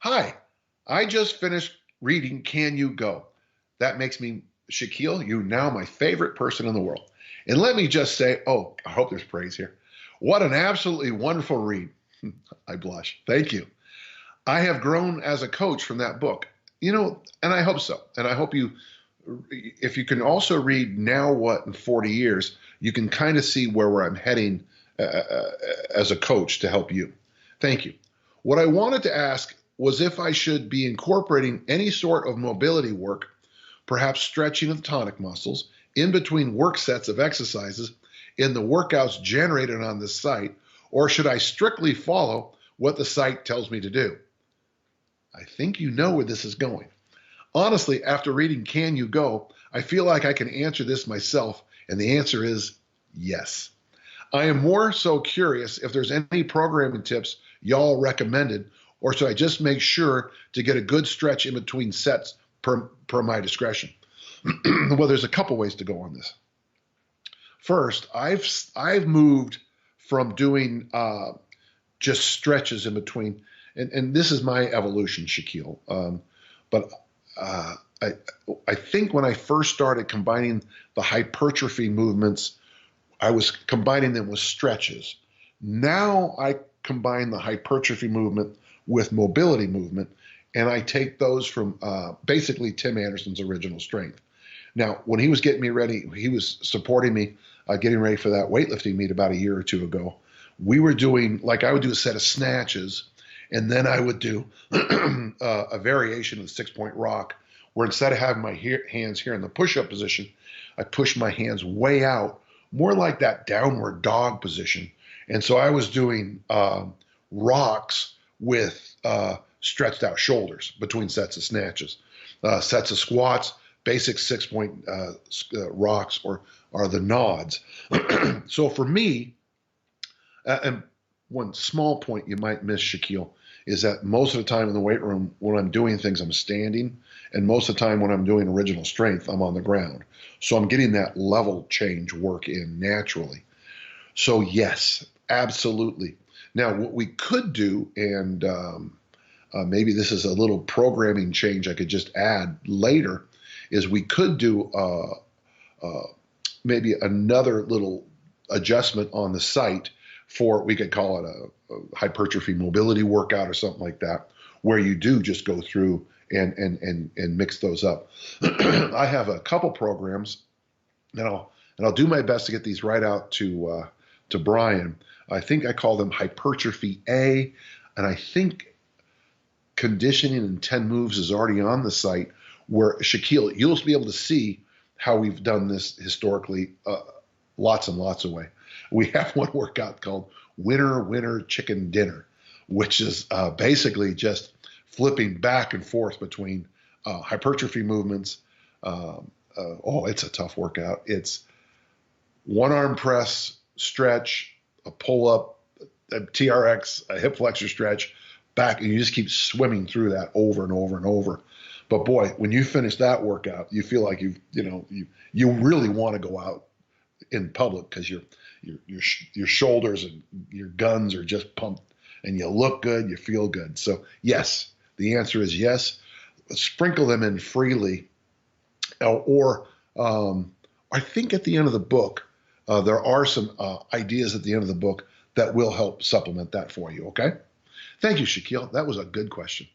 Hi, I just finished reading Can You Go? That makes me, Shaquille, you now my favorite person in the world. And let me just say, oh, I hope there's praise here. What an absolutely wonderful read. I blush. Thank you. I have grown as a coach from that book. And I hope so. And I hope if you can also read Now What in 40 Years, you can kind of see where I'm heading as a coach to help you. Thank you. What I wanted to ask was if I should be incorporating any sort of mobility work, perhaps stretching of the tonic muscles, in between work sets of exercises in the workouts generated on this site, or should I strictly follow what the site tells me to do? I think you know where this is going. Honestly, after reading Can You Go, I feel like I can answer this myself, and the answer is yes. I am more so curious if there's any programming tips y'all recommended, or should I just make sure to get a good stretch in between sets per my discretion? Well, there's a couple ways to go on this. First, I've moved from doing just stretches in between, and this is my evolution, Shaquille. But I think when I first started combining the hypertrophy movements, I was combining them with stretches. Now I combine the hypertrophy movement with mobility movement, and I take those from basically Tim Anderson's original strength. Now, when he was getting me ready, he was supporting me getting ready for that weightlifting meet about a year or two ago. We were doing, like I would do a set of snatches, and then I would do a variation of the 6-point rock, where instead of having my hands here in the push-up position, I push my hands way out, more like that downward dog position. And so I was doing rocks with stretched out shoulders between sets of snatches, sets of squats, basic 6-point rocks or the nods. So for me, and one small point you might miss, Shaquille, is that most of the time in the weight room, when I'm doing things, I'm standing. And most of the time when I'm doing original strength, I'm on the ground. So I'm getting that level change work in naturally. So yes, absolutely. Now, what we could do, and maybe this is a little programming change I could just add later, is we could do maybe another little adjustment on the site for, we could call it a hypertrophy mobility workout or something like that, where you do just go through and mix those up. I have a couple programs, and I'll do my best to get these right out to Brian. I think I call them Hypertrophy A, and I think Conditioning in 10 Moves is already on the site, where, Shaquille, you'll be able to see how we've done this historically lots and lots of way. We have one workout called Winner, Winner, Chicken Dinner, which is basically just flipping back and forth between hypertrophy movements. It's a tough workout. It's one arm press, stretch, a pull up, a TRX, a hip flexor stretch, back, and you just keep swimming through that over and over and over. But boy, when you finish that workout, you feel like you really want to go out in public, because your shoulders and your guns are just pumped, and you look good, you feel good. So yes, the answer is yes. Sprinkle them in freely, or I think at the end of the book, there are some ideas at the end of the book that will help supplement that for you. Okay. Thank you, Shaquille. That was a good question.